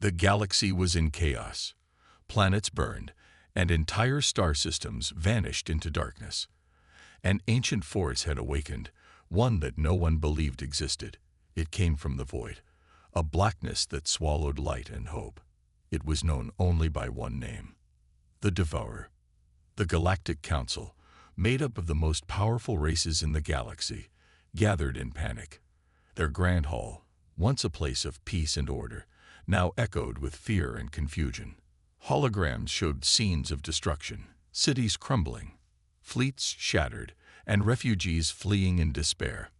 The galaxy was in chaos. Planets burned, and entire star systems vanished into darkness. An ancient force had awakened, one that no one believed existed. It came from the void, a blackness that swallowed light and hope. It was known only by one name: the Devourer. The Galactic Council, made up of the most powerful races in the galaxy, gathered in panic. Their grand hall, once a place of peace and order, now echoed with fear and confusion. Holograms showed scenes of destruction, cities crumbling, fleets shattered, and refugees fleeing in despair.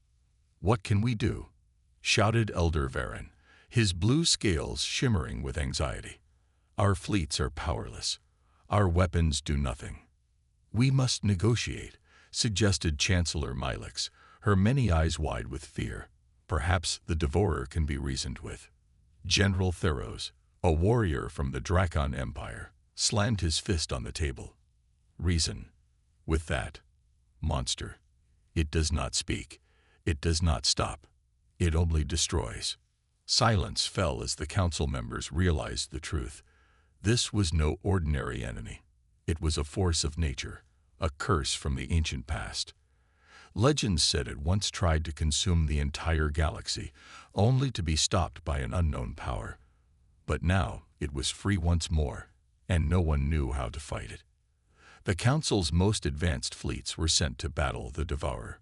"What can we do?" shouted Elder Varen, his blue scales shimmering with anxiety. "Our fleets are powerless. Our weapons do nothing." "We must negotiate," suggested Chancellor Milix, her many eyes wide with fear. "Perhaps the Devourer can be reasoned with." General Theros, a warrior from the Drakon Empire, slammed his fist on the table. "Reason? With that monster. It does not speak. It does not stop. It only destroys." Silence fell as the council members realized the truth. This was no ordinary enemy. It was a force of nature, a curse from the ancient past. Legends said it once tried to consume the entire galaxy, only to be stopped by an unknown power. But now it was free once more, and no one knew how to fight it. The Council's most advanced fleets were sent to battle the Devourer.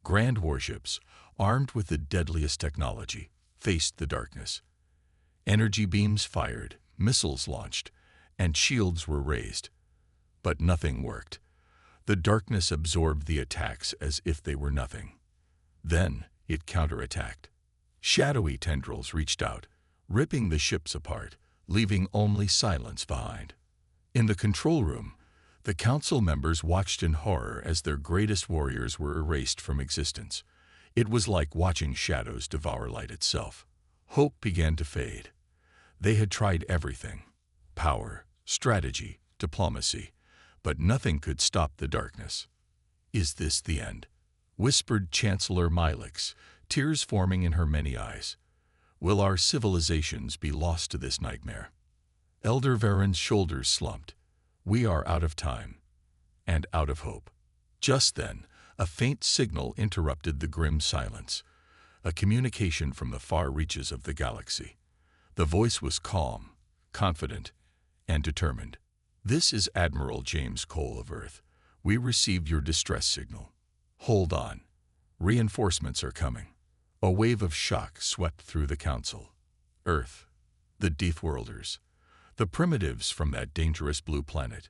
Grand warships, armed with the deadliest technology, faced the darkness. Energy beams fired, missiles launched, and shields were raised. But nothing worked. The darkness absorbed the attacks as if they were nothing. Then it counterattacked. Shadowy tendrils reached out, ripping the ships apart, leaving only silence behind. In the control room, the council members watched in horror as their greatest warriors were erased from existence. It was like watching shadows devour light itself. Hope began to fade. They had tried everything: power, strategy, diplomacy, but nothing could stop the darkness. "Is this the end?" whispered Chancellor Milix, tears forming in her many eyes. "Will our civilizations be lost to this nightmare?" Elder Varen's shoulders slumped. "We are out of time, and out of hope." Just then, a faint signal interrupted the grim silence, a communication from the far reaches of the galaxy. The voice was calm, confident, and determined. "This is Admiral James Cole of Earth. We received your distress signal. Hold on. Reinforcements are coming." A wave of shock swept through the council. Earth, the Deathworlders, the primitives from that dangerous blue planet.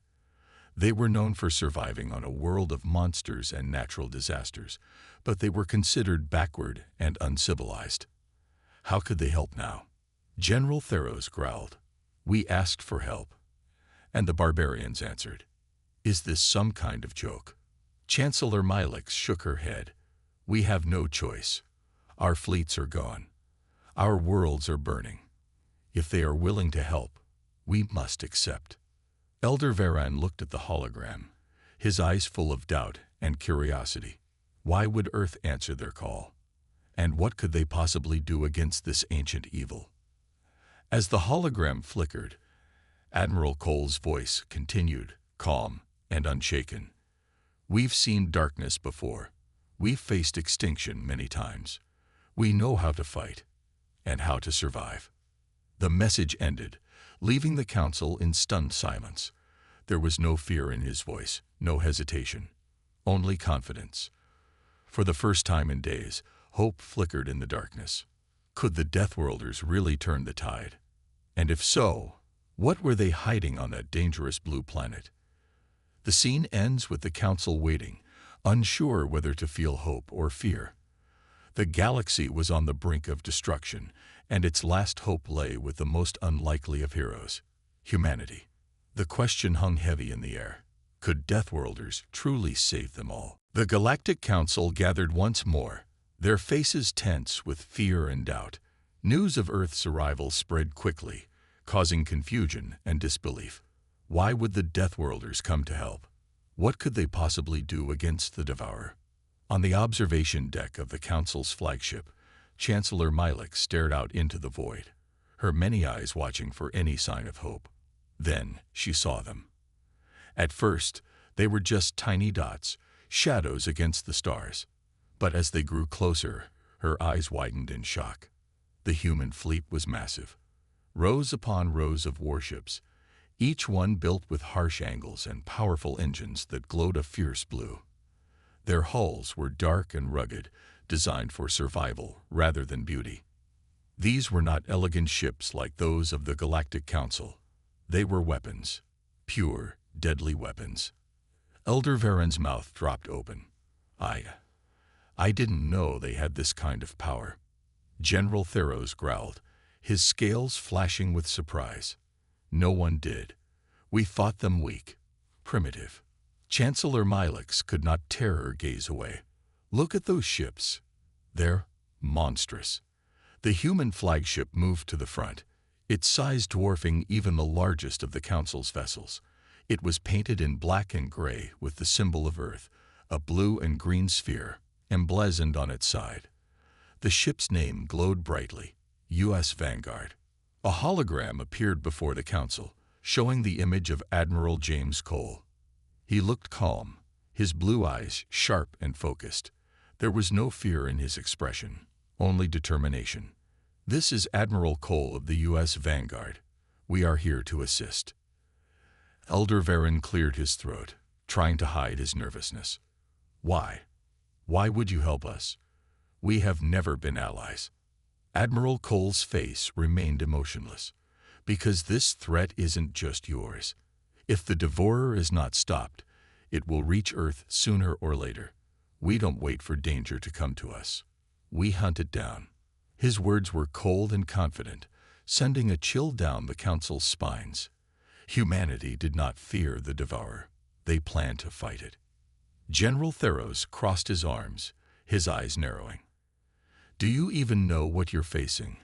They were known for surviving on a world of monsters and natural disasters, but they were considered backward and uncivilized. How could they help now? General Theros growled. "We asked for help." And the barbarians answered. "Is this some kind of joke?" Chancellor Milix shook her head. "We have no choice. Our fleets are gone. Our worlds are burning. If they are willing to help, we must accept." Elder Varen looked at the hologram, his eyes full of doubt and curiosity. Why would Earth answer their call? And what could they possibly do against this ancient evil? As the hologram flickered, Admiral Cole's voice continued, calm and unshaken. "We've seen darkness before. We've faced extinction many times. We know how to fight and how to survive." The message ended, leaving the council in stunned silence. There was no fear in his voice, no hesitation, only confidence. For the first time in days, hope flickered in the darkness. Could the Deathworlders really turn the tide? And if so, what were they hiding on that dangerous blue planet? The scene ends with the council waiting, unsure whether to feel hope or fear. The galaxy was on the brink of destruction, and its last hope lay with the most unlikely of heroes: humanity. The question hung heavy in the air. Could Deathworlders truly save them all? The Galactic Council gathered once more, their faces tense with fear and doubt. News of Earth's arrival spread quickly, causing confusion and disbelief. Why would the Deathworlders come to help? What could they possibly do against the Devourer? On the observation deck of the Council's flagship, Chancellor Milix stared out into the void. her many eyes watching for any sign of hope. Then she saw them. At first, they were just tiny dots, shadows against the stars. But as they grew closer, her eyes widened in shock. The human fleet was massive. Rows upon rows of warships, each one built with harsh angles and powerful engines that glowed a fierce blue. Their hulls were dark and rugged, designed for survival rather than beauty. These were not elegant ships like those of the Galactic Council. They were weapons, pure, deadly weapons. Elder Varen's mouth dropped open. I didn't know they had this kind of power. General Theros growled, his scales flashing with surprise. No one did. We thought them weak, primitive. Chancellor Milix could not tear her gaze away. Look at those ships. They're monstrous. The human flagship moved to the front, its size dwarfing even the largest of the Council's vessels. It was painted in black and gray with the symbol of Earth, a blue and green sphere, emblazoned on its side. The ship's name glowed brightly, U.S. Vanguard. A hologram appeared before the Council, showing the image of Admiral James Cole. He looked calm, his blue eyes sharp and focused. There was no fear in his expression, only determination. This is Admiral Cole of the U.S. Vanguard. We are here to assist. Elder Varen cleared his throat, trying to hide his nervousness. Why? Why would you help us? We have never been allies. Admiral Cole's face remained emotionless. Because this threat isn't just yours. If the Devourer is not stopped, it will reach Earth sooner or later. We don't wait for danger to come to us. We hunt it down. His words were cold and confident, sending a chill down the Council's spines. Humanity did not fear the Devourer. They planned to fight it. General Theros crossed his arms, his eyes narrowing. Do you even know what you're facing?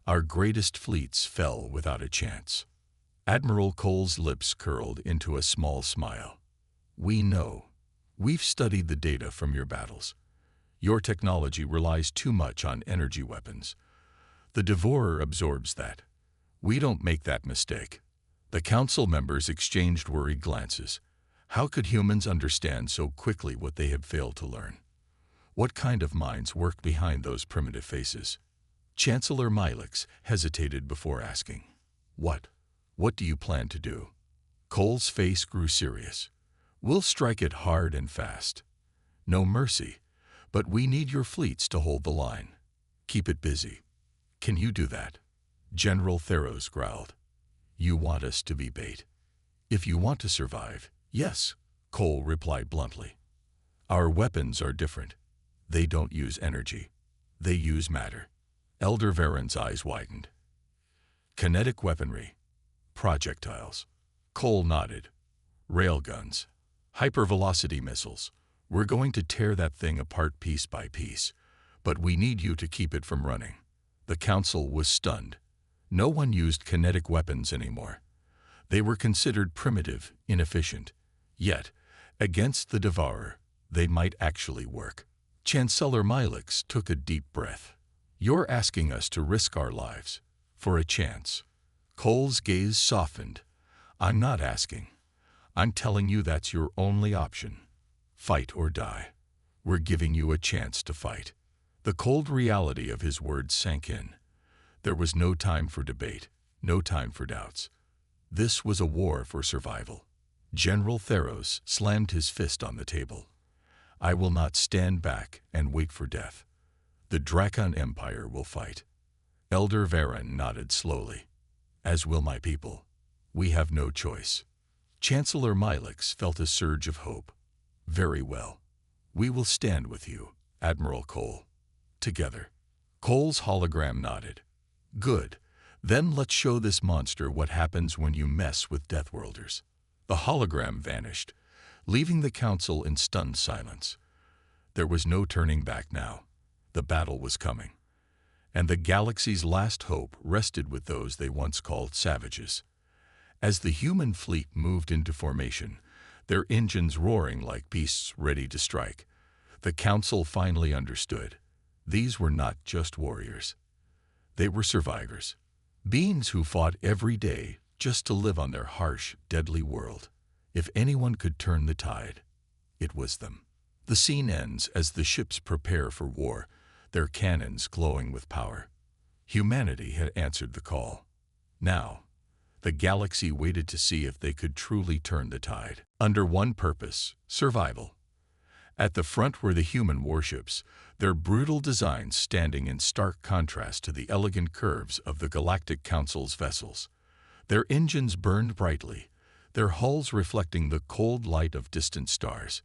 Our greatest fleets fell without a chance. Admiral Cole's lips curled into a small smile. We know. We've studied the data from your battles. Your technology relies too much on energy weapons. The Devourer absorbs that. We don't make that mistake. The Council members exchanged worried glances. How could humans understand so quickly what they have failed to learn? What kind of minds work behind those primitive faces? Chancellor Milix hesitated before asking, What do you plan to do? Cole's face grew serious. We'll strike it hard and fast. No mercy, but we need your fleets to hold the line. Keep it busy. Can you do that? General Theros growled. You want us to be bait. If you want to survive, yes, Cole replied bluntly. Our weapons are different. They don't use energy. They use matter. Elder Varen's eyes widened. Kinetic weaponry. Projectiles. Cole nodded. Railguns. Hypervelocity missiles. We're going to tear that thing apart piece by piece, but we need you to keep it from running. The Council was stunned. No one used kinetic weapons anymore. They were considered primitive, inefficient. Yet, against the Devourer, they might actually work. Chancellor Milix took a deep breath. You're asking us to risk our lives for a chance. Cole's gaze softened. I'm not asking. I'm telling you that's your only option. Fight or die. We're giving you a chance to fight. The cold reality of his words sank in. There was no time for debate, no time for doubts. This was a war for survival. General Theros slammed his fist on the table. I will not stand back and wait for death. The Drakon Empire will fight. Elder Varen nodded slowly. As will my people. We have no choice. Chancellor Milix felt a surge of hope. Very well. We will stand with you, Admiral Cole. Together. Cole's hologram nodded. Good. Then let's show this monster what happens when you mess with Deathworlders. The hologram vanished, leaving the Council in stunned silence. There was no turning back now. The battle was coming. And the galaxy's last hope rested with those they once called savages. As the human fleet moved into formation, their engines roaring like beasts ready to strike, the Council finally understood. These were not just warriors. They were survivors. Beings who fought every day just to live on their harsh, deadly world. If anyone could turn the tide, it was them. The scene ends as the ships prepare for war, their cannons glowing with power. Humanity had answered the call. Now, the galaxy waited to see if they could truly turn the tide. Under one purpose, survival. At the front were the human warships, their brutal designs standing in stark contrast to the elegant curves of the Galactic Council's vessels. Their engines burned brightly, their hulls reflecting the cold light of distant stars.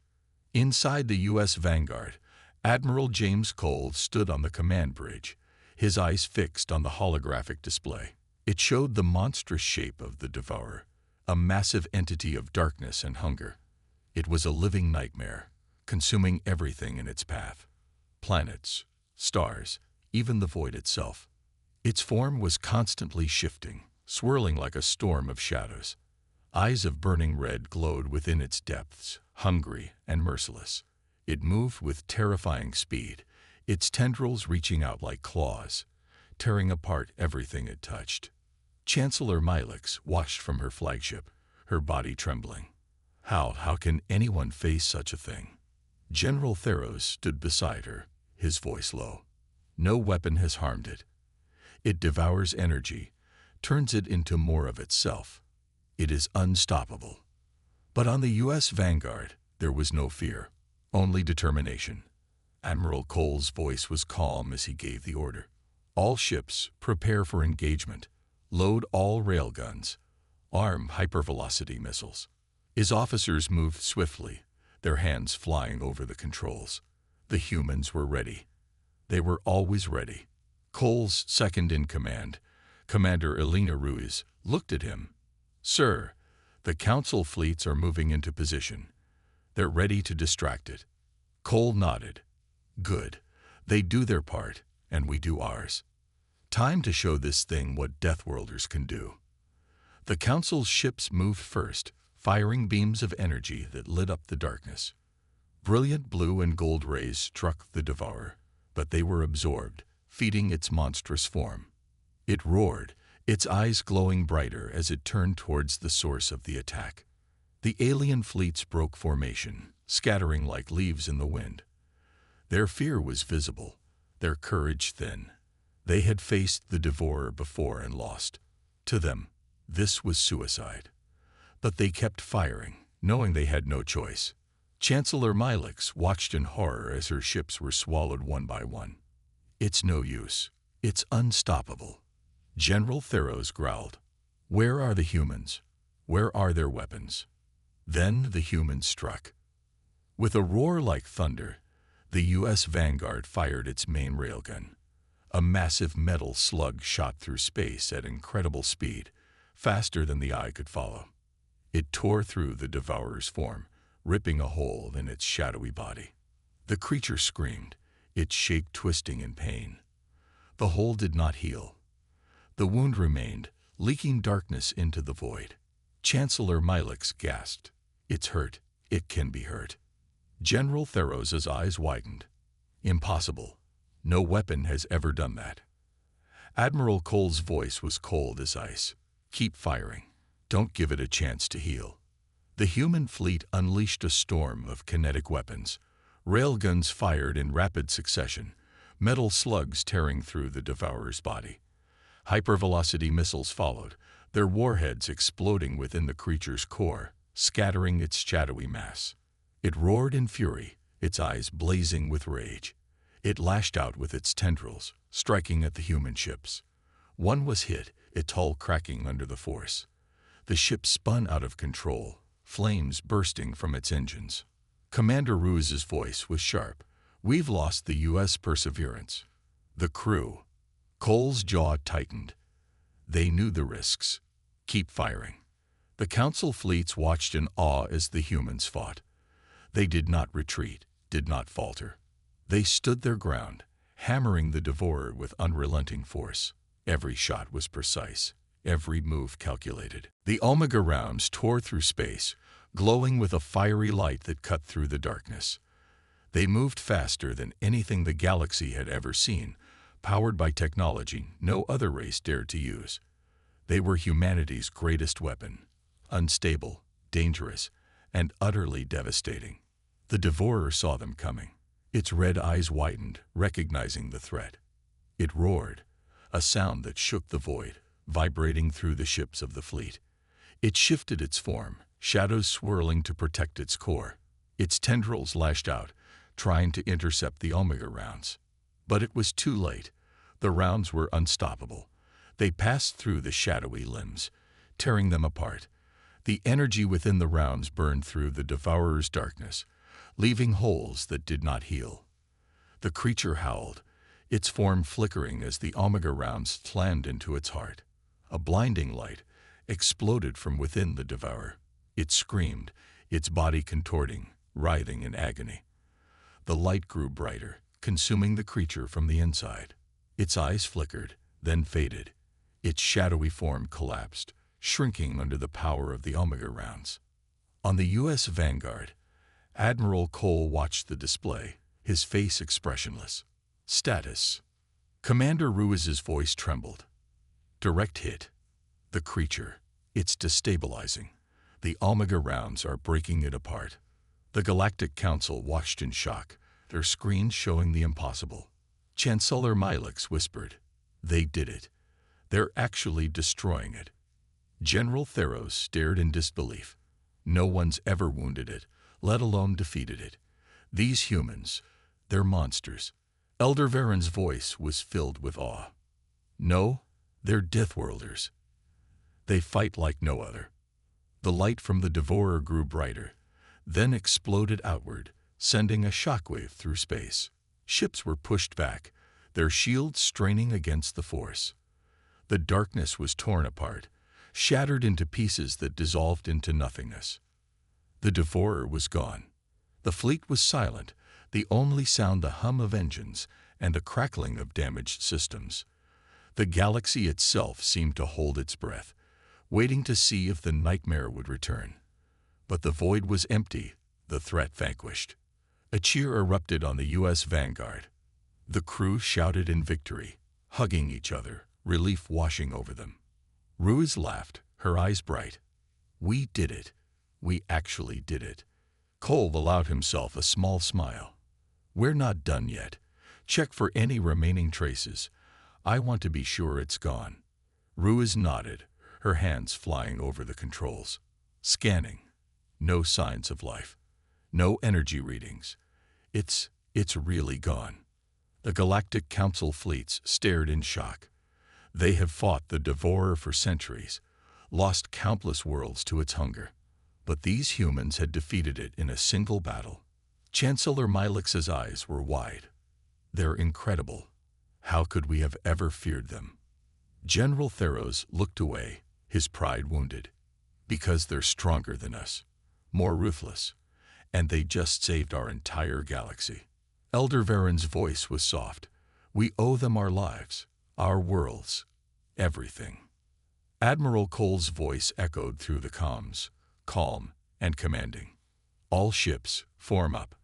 Inside the U.S. Vanguard, Admiral James Cole stood on the command bridge, his eyes fixed on the holographic display. It showed the monstrous shape of the Devourer, a massive entity of darkness and hunger. It was a living nightmare, consuming everything in its path. Planets, stars, even the void itself. Its form was constantly shifting, swirling like a storm of shadows. Eyes of burning red glowed within its depths, hungry and merciless. It moved with terrifying speed, its tendrils reaching out like claws, tearing apart everything it touched. Chancellor Milix watched from her flagship, her body trembling. How can anyone face such a thing? General Theros stood beside her, his voice low. No weapon has harmed it. It devours energy, turns it into more of itself. It is unstoppable. But on the U.S. Vanguard, there was no fear, only determination. Admiral Cole's voice was calm as he gave the order. All ships, prepare for engagement. Load all railguns. Arm hypervelocity missiles. His officers moved swiftly, their hands flying over the controls. The humans were ready. They were always ready. Cole's second-in-command, Commander Elena Ruiz, looked at him. "Sir, the Council fleets are moving into position. They're ready to distract it." Cole nodded. "Good. They do their part, and we do ours. Time to show this thing what Deathworlders can do." The Council's ships moved first, firing beams of energy that lit up the darkness. Brilliant blue and gold rays struck the Devourer, but they were absorbed, feeding its monstrous form. It roared, its eyes glowing brighter as it turned towards the source of the attack. The alien fleets broke formation, scattering like leaves in the wind. Their fear was visible, their courage thin. They had faced the Devourer before and lost. To them, this was suicide. But they kept firing, knowing they had no choice. Chancellor Milix watched in horror as her ships were swallowed one by one. "It's no use. It's unstoppable." General Theros growled. "Where are the humans? Where are their weapons?" Then the humans struck. With a roar like thunder, the U.S. Vanguard fired its main railgun. A massive metal slug shot through space at incredible speed, faster than the eye could follow. It tore through the Devourer's form, ripping a hole in its shadowy body. The creature screamed, its shape twisting in pain. The hole did not heal. The wound remained, leaking darkness into the void. Chancellor Milix gasped. "It's hurt. It can be hurt." General Theros's eyes widened. "Impossible. No weapon has ever done that." Admiral Cole's voice was cold as ice. "Keep firing. Don't give it a chance to heal." The human fleet unleashed a storm of kinetic weapons. Railguns fired in rapid succession, metal slugs tearing through the Devourer's body. Hypervelocity missiles followed, their warheads exploding within the creature's core, scattering its shadowy mass. It roared in fury, its eyes blazing with rage. It lashed out with its tendrils, striking at the human ships. One was hit, its hull cracking under the force. The ship spun out of control, flames bursting from its engines. Commander Ruiz's voice was sharp. "We've lost the U.S. Perseverance." The crew. Cole's jaw tightened. They knew the risks. "Keep firing." The Council fleets watched in awe as the humans fought. They did not retreat, did not falter. They stood their ground, hammering the Devourer with unrelenting force. Every shot was precise, every move calculated. The Omega rounds tore through space, glowing with a fiery light that cut through the darkness. They moved faster than anything the galaxy had ever seen, powered by technology no other race dared to use. They were humanity's greatest weapon, unstable, dangerous, and utterly devastating. The devourer saw them coming. Its red eyes widened, recognizing the threat. It roared, a sound that shook the void, vibrating through the ships of the fleet. It shifted its form, shadows swirling to protect its core. Its tendrils lashed out, trying to intercept the Omega rounds. But it was too late. The rounds were unstoppable. They passed through the shadowy limbs, tearing them apart. The energy within the rounds burned through the devourer's darkness, leaving holes that did not heal. The creature howled, its form flickering as the Omega rounds slammed into its heart. A blinding light exploded from within the devourer. It screamed, its body contorting, writhing in agony. The light grew brighter, consuming the creature from the inside. Its eyes flickered, then faded. Its shadowy form collapsed, shrinking under the power of the Omega rounds. On the U.S. Vanguard, Admiral Cole watched the display, his face expressionless. Status. Commander Ruiz's voice trembled. Direct hit. The creature. It's destabilizing. The Omega rounds are breaking it apart. The Galactic Council watched in shock, their screens showing the impossible. Chancellor Milix whispered, "They did it. They're actually destroying it." General Theros stared in disbelief. No one's ever wounded it, let alone defeated it. These humans, they're monsters. Elder Varen's voice was filled with awe. No, they're Deathworlders. They fight like no other. The light from the devourer grew brighter, then exploded outward, sending a shockwave through space. Ships were pushed back, their shields straining against the force. The darkness was torn apart, shattered into pieces that dissolved into nothingness. The devourer was gone. The fleet was silent, the only sound the hum of engines and the crackling of damaged systems. The galaxy itself seemed to hold its breath, waiting to see if the nightmare would return. But the void was empty, the threat vanquished. A cheer erupted on the U.S. Vanguard. The crew shouted in victory, hugging each other, relief washing over them. Ruiz laughed, her eyes bright. "We did it. We actually did it." Cole allowed himself a small smile. "We're not done yet. Check for any remaining traces. I want to be sure it's gone." Ruiz nodded, her hands flying over the controls. Scanning. No signs of life. No energy readings. It's really gone. The Galactic Council fleets stared in shock. They have fought the devourer for centuries, lost countless worlds to its hunger. But these humans had defeated it in a single battle. Chancellor Milix's eyes were wide. "They're incredible. How could we have ever feared them?" General Theros looked away, his pride wounded. "Because they're stronger than us, more ruthless, and they just saved our entire galaxy." Elder Varen's voice was soft. "We owe them our lives, our worlds, everything." Admiral Cole's voice echoed through the comms, calm and commanding. "All ships, form up.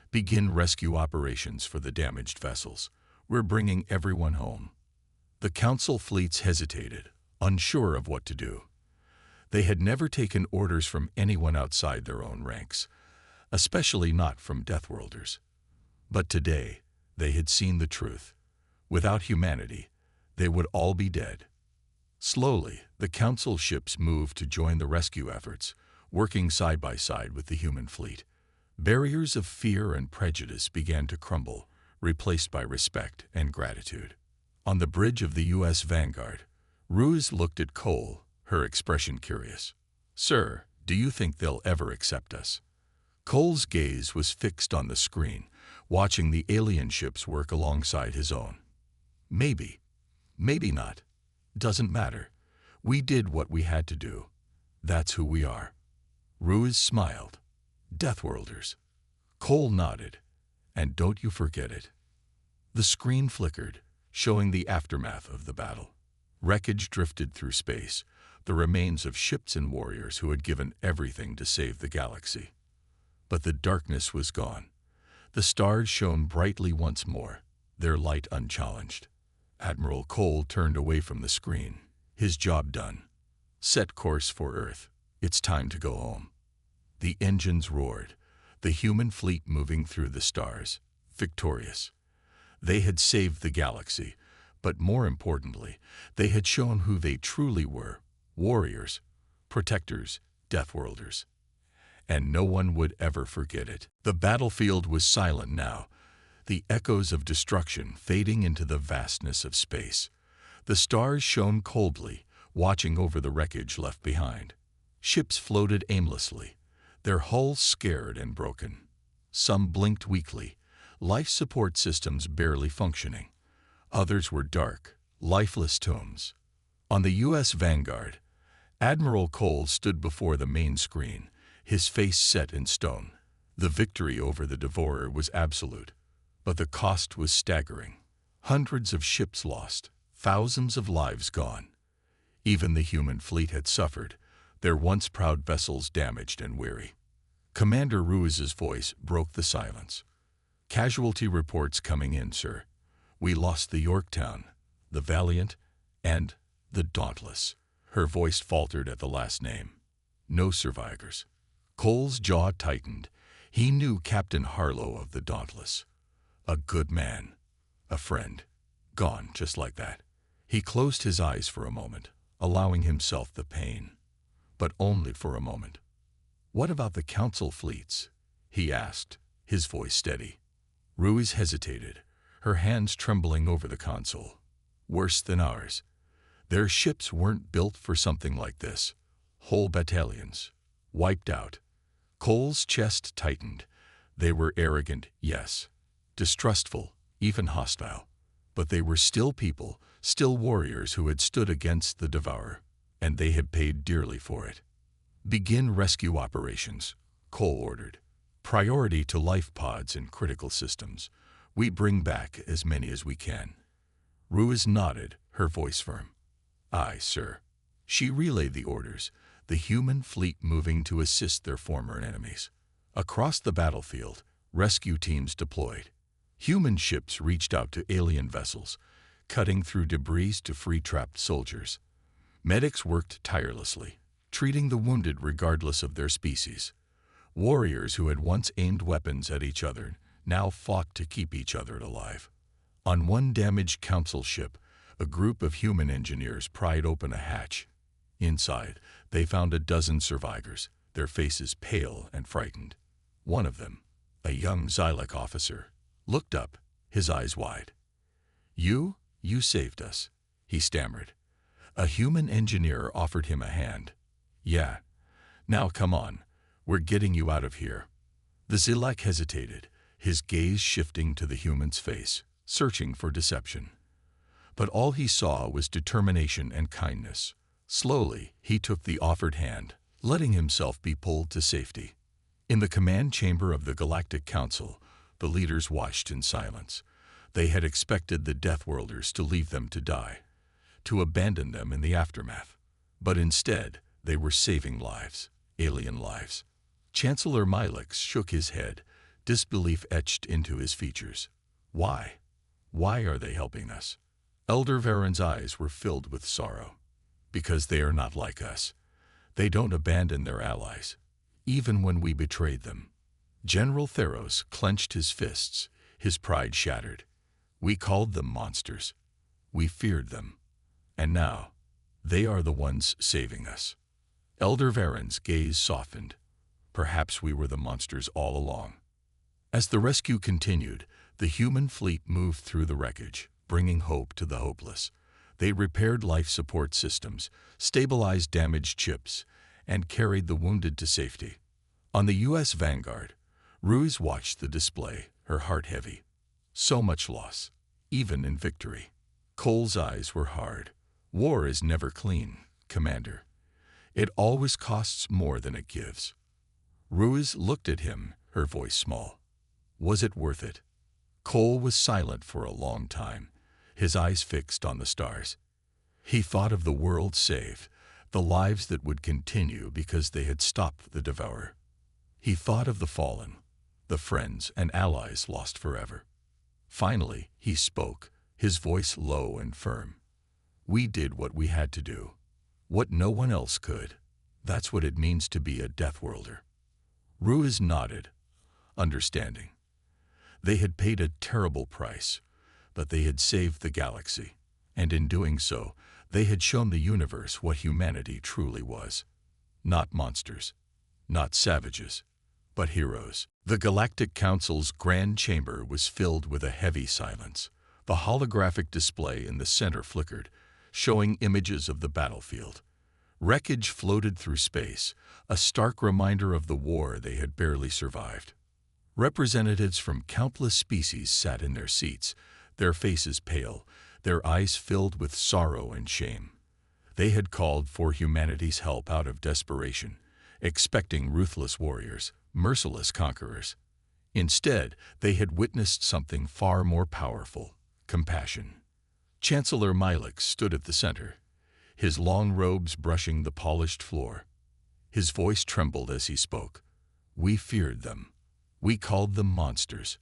Begin rescue operations for the damaged vessels. We're bringing everyone home." The Council fleets hesitated, unsure of what to do. They had never taken orders from anyone outside their own ranks, especially not from Deathworlders. But today, they had seen the truth. Without humanity, they would all be dead. Slowly, the Council ships moved to join the rescue efforts, working side by side with the human fleet. Barriers of fear and prejudice began to crumble, replaced by respect and gratitude. On the bridge of the U.S. Vanguard, Ruiz looked at Cole, her expression curious. "Sir, do you think they'll ever accept us?" Cole's gaze was fixed on the screen, watching the alien ships work alongside his own. "Maybe. Maybe not. Doesn't matter. We did what we had to do. That's who we are." Ruiz smiled. "Deathworlders." Cole nodded. "And don't you forget it." The screen flickered, showing the aftermath of the battle. Wreckage drifted through space, the remains of ships and warriors who had given everything to save the galaxy. But the darkness was gone. The stars shone brightly once more, their light unchallenged. Admiral Cole turned away from the screen. His job done. Set course for Earth. It's time to go home. The engines roared, the human fleet moving through the stars, victorious. They had saved the galaxy, but more importantly, they had shown who they truly were: warriors, protectors, Deathworlders. And no one would ever forget it. The battlefield was silent now, the echoes of destruction fading into the vastness of space. The stars shone coldly, watching over the wreckage left behind. Ships floated aimlessly, their hulls scared and broken. Some blinked weakly, life support systems barely functioning. Others were dark, lifeless tombs. On the U.S. Vanguard, Admiral Cole stood before the main screen, his face set in stone. The victory over the Devourer was absolute, but the cost was staggering. Hundreds of ships lost, thousands of lives gone. Even the human fleet had suffered, their once proud vessels damaged and weary. Commander Ruiz's voice broke the silence. "Casualty reports coming in, sir. We lost the Yorktown, the Valiant, and the Dauntless." Her voice faltered at the last name. No survivors. Cole's jaw tightened. He knew Captain Harlow of the Dauntless. A good man. A friend. Gone just like that. He closed his eyes for a moment, allowing himself the pain. But only for a moment. "What about the Council fleets?" he asked, his voice steady. Ruiz hesitated, her hands trembling over the console. "Worse than ours. Their ships weren't built for something like this. Whole battalions. Wiped out." Cole's chest tightened. They were arrogant, yes. Distrustful, even hostile. But they were still people, still warriors who had stood against the Devourer, and they had paid dearly for it. "Begin rescue operations," Cole ordered. "Priority to life pods and critical systems. We bring back as many as we can." Ruiz nodded, her voice firm. "Aye, sir." She relayed the orders, the human fleet moving to assist their former enemies. Across the battlefield, rescue teams deployed. Human ships reached out to alien vessels, cutting through debris to free trapped soldiers. Medics worked tirelessly, treating the wounded regardless of their species. Warriors who had once aimed weapons at each other now fought to keep each other alive. On one damaged Council ship, a group of human engineers pried open a hatch. Inside, they found a dozen survivors, their faces pale and frightened. One of them, a young Xylek officer, looked up, his eyes wide. You saved us," he stammered. A human engineer offered him a hand. "Yeah. Now come on, we're getting you out of here." The Xylek hesitated, his gaze shifting to the human's face, searching for deception. But all he saw was determination and kindness. Slowly, he took the offered hand, letting himself be pulled to safety. In the command chamber of the Galactic Council, the leaders watched in silence. They had expected the Deathworlders to leave them to die, to abandon them in the aftermath. But instead, they were saving lives, alien lives. Chancellor Milix shook his head, disbelief etched into his features. "Why? Why are they helping us?" Elder Varen's eyes were filled with sorrow. "Because they are not like us. They don't abandon their allies, even when we betrayed them." General Theros clenched his fists, his pride shattered. "We called them monsters. We feared them. And now, they are the ones saving us." Elder Varen's gaze softened. "Perhaps we were the monsters all along." As the rescue continued, the human fleet moved through the wreckage, bringing hope to the hopeless. They repaired life support systems, stabilized damaged ships, and carried the wounded to safety. On the U.S. Vanguard, Ruiz watched the display, her heart heavy. So much loss, even in victory. Cole's eyes were hard. "War is never clean, Commander. It always costs more than it gives." Ruiz looked at him, her voice small. "Was it worth it?" Cole was silent for a long time, his eyes fixed on the stars. He thought of the world saved, the lives that would continue because they had stopped the Devourer. He thought of the fallen, the friends and allies lost forever. Finally, he spoke, his voice low and firm. We did what we had to do, what no one else could. That's what it means to be a Deathworlder. Ruiz nodded, understanding. They had paid a terrible price, but they had saved the galaxy, and in doing so, they had shown the universe what humanity truly was. Not monsters, not savages, but heroes. The Galactic Council's grand chamber was filled with a heavy silence. The holographic display in the center flickered, showing images of the battlefield. Wreckage floated through space, a stark reminder of the war they had barely survived. Representatives from countless species sat in their seats, their faces pale, their eyes filled with sorrow and shame. They had called for humanity's help out of desperation, expecting ruthless warriors, merciless conquerors. Instead, they had witnessed something far more powerful: compassion. Chancellor Milix stood at the center, his long robes brushing the polished floor. His voice trembled as he spoke. We feared them. We called them monsters,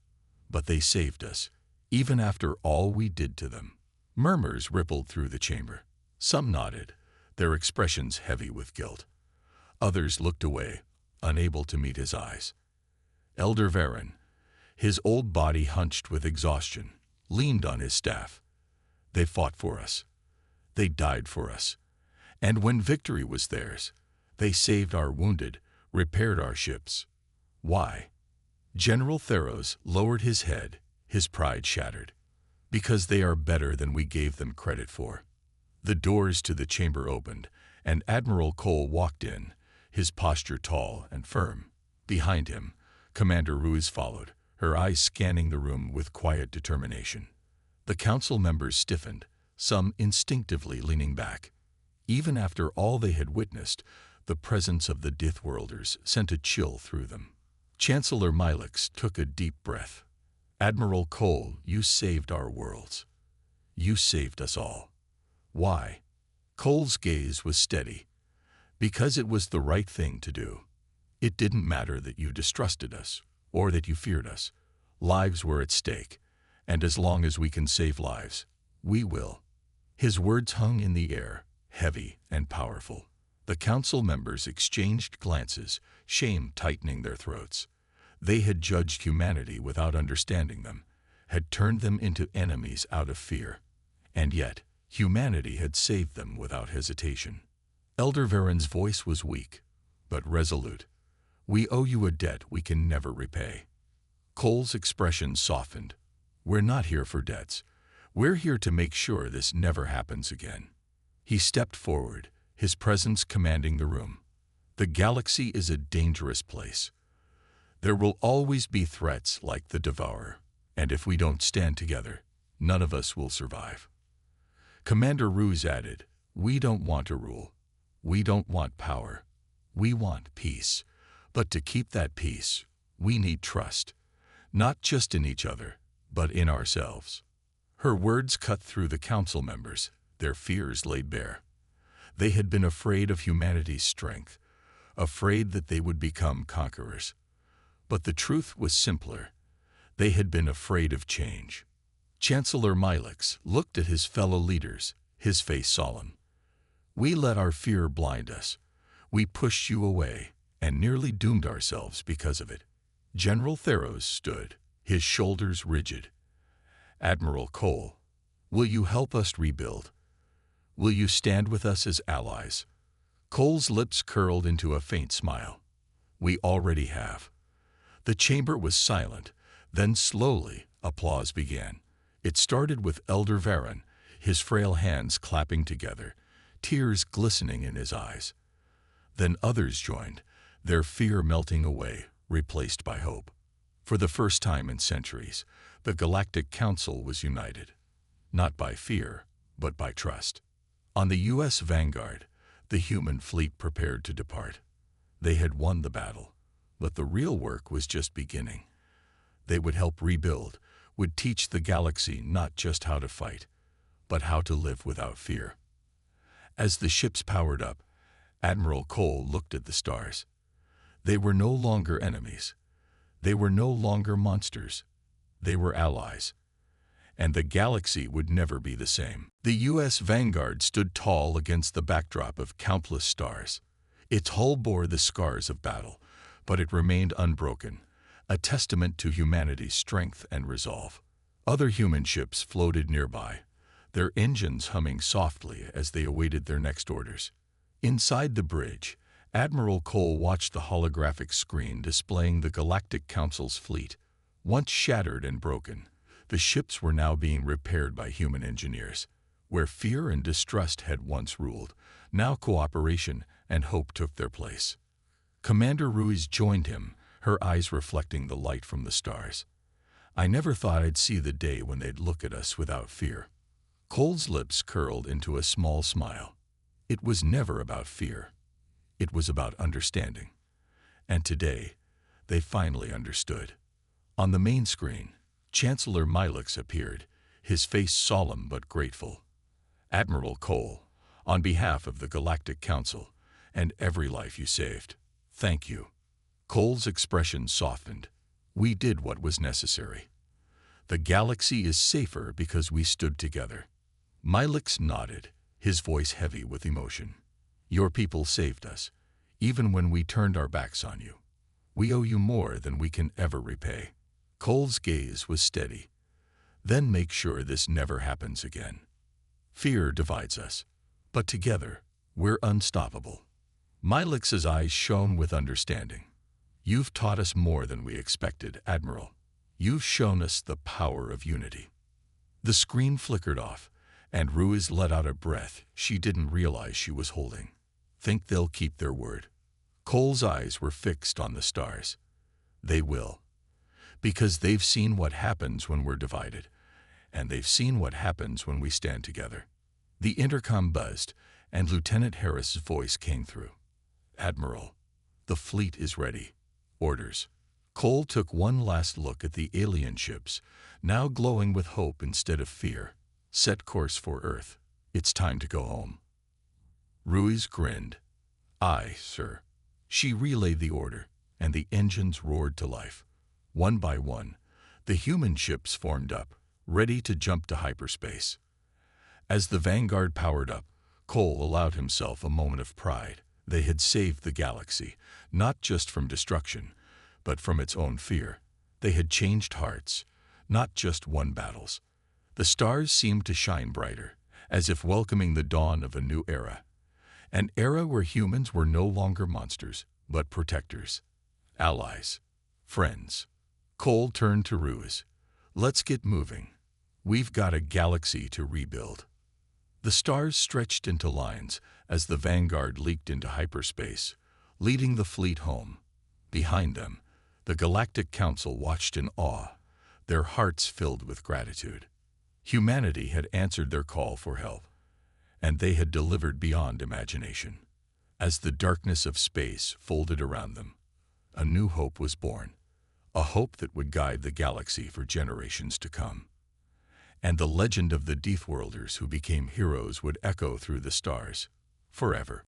but they saved us, even after all we did to them. Murmurs rippled through the chamber. Some nodded, their expressions heavy with guilt. Others looked away, unable to meet his eyes. Elder Varen, his old body hunched with exhaustion, leaned on his staff. They fought for us. They died for us. And when victory was theirs, they saved our wounded, repaired our ships. Why? General Theros lowered his head, his pride shattered. Because they are better than we gave them credit for. The doors to the chamber opened, and Admiral Cole walked in, his posture tall and firm. Behind him, Commander Ruiz followed, her eyes scanning the room with quiet determination. The council members stiffened, some instinctively leaning back. Even after all they had witnessed, the presence of the Deathworlders sent a chill through them. Chancellor Milix took a deep breath. Admiral Cole, you saved our worlds. You saved us all. Why? Cole's gaze was steady. Because it was the right thing to do. It didn't matter that you distrusted us, or that you feared us. Lives were at stake, and as long as we can save lives, we will. His words hung in the air, heavy and powerful. The council members exchanged glances, shame tightening their throats. They had judged humanity without understanding them, had turned them into enemies out of fear. And yet, humanity had saved them without hesitation. Elder Varen's voice was weak, but resolute. We owe you a debt we can never repay. Cole's expression softened. We're not here for debts. We're here to make sure this never happens again. He stepped forward, his presence commanding the room. The galaxy is a dangerous place. There will always be threats like the Devourer, and if we don't stand together, none of us will survive. Commander Ruiz added, we don't want to rule. We don't want power. We want peace. But to keep that peace, we need trust, not just in each other, but in ourselves. Her words cut through the council members, their fears laid bare. They had been afraid of humanity's strength, afraid that they would become conquerors. But the truth was simpler. They had been afraid of change. Chancellor Milix looked at his fellow leaders, his face solemn. We let our fear blind us. We pushed you away and nearly doomed ourselves because of it. General Theros stood, his shoulders rigid. Admiral Cole, will you help us rebuild? Will you stand with us as allies? Cole's lips curled into a faint smile. We already have. The chamber was silent. Then slowly, applause began. It started with Elder Varen, his frail hands clapping together, tears glistening in his eyes. Then others joined, their fear melting away, replaced by hope. For the first time in centuries, the Galactic Council was united, not by fear, but by trust. On the U.S. Vanguard, the human fleet prepared to depart. They had won the battle, but the real work was just beginning. They would help rebuild, would teach the galaxy not just how to fight, but how to live without fear. As the ships powered up, Admiral Cole looked at the stars. They were no longer enemies. They were no longer monsters. They were allies. and the galaxy would never be the same. The U.S. Vanguard stood tall against the backdrop of countless stars. Its hull bore the scars of battle, but it remained unbroken, a testament to humanity's strength and resolve. Other human ships floated nearby, their engines humming softly as they awaited their next orders. Inside the bridge, Admiral Cole watched the holographic screen displaying the Galactic Council's fleet. Once shattered and broken, the ships were now being repaired by human engineers. Where fear and distrust had once ruled, now cooperation and hope took their place. Commander Ruiz joined him, her eyes reflecting the light from the stars. "I never thought I'd see the day when they'd look at us without fear." Cole's lips curled into a small smile. It was never about fear. It was about understanding. And today, they finally understood. On the main screen, Chancellor Milix appeared, his face solemn but grateful. "Admiral Cole, on behalf of the Galactic Council and every life you saved, thank you." Cole's expression softened. "We did what was necessary. The galaxy is safer because we stood together." Milix nodded, his voice heavy with emotion. "Your people saved us, even when we turned our backs on you. We owe you more than we can ever repay." Cole's gaze was steady. "Then make sure this never happens again. Fear divides us, but together, we're unstoppable." Milix's eyes shone with understanding. "You've taught us more than we expected, Admiral. You've shown us the power of unity." The screen flickered off, and Ruiz let out a breath she didn't realize she was holding. "Think they'll keep their word?" Cole's eyes were fixed on the stars. "They will. Because they've seen what happens when we're divided, and they've seen what happens when we stand together." The intercom buzzed, and Lieutenant Harris's voice came through. "Admiral, the fleet is ready. Orders." Cole took one last look at the alien ships, now glowing with hope instead of fear. "Set course for Earth. It's time to go home." Ruiz grinned. "Aye, sir." She relayed the order, and the engines roared to life. One by one, the human ships formed up, ready to jump to hyperspace. As the Vanguard powered up, Cole allowed himself a moment of pride. They had saved the galaxy, not just from destruction, but from its own fear. They had changed hearts, not just won battles. The stars seemed to shine brighter, as if welcoming the dawn of a new era. An era where humans were no longer monsters, but protectors, allies, friends. Cole turned to Ruiz. "Let's get moving. We've got a galaxy to rebuild." The stars stretched into lines as the Vanguard leaked into hyperspace, leading the fleet home. Behind them, the Galactic Council watched in awe, their hearts filled with gratitude. Humanity had answered their call for help, and they had delivered beyond imagination. As the darkness of space folded around them, a new hope was born, a hope that would guide the galaxy for generations to come. And the legend of the Deathworlders who became heroes would echo through the stars, forever.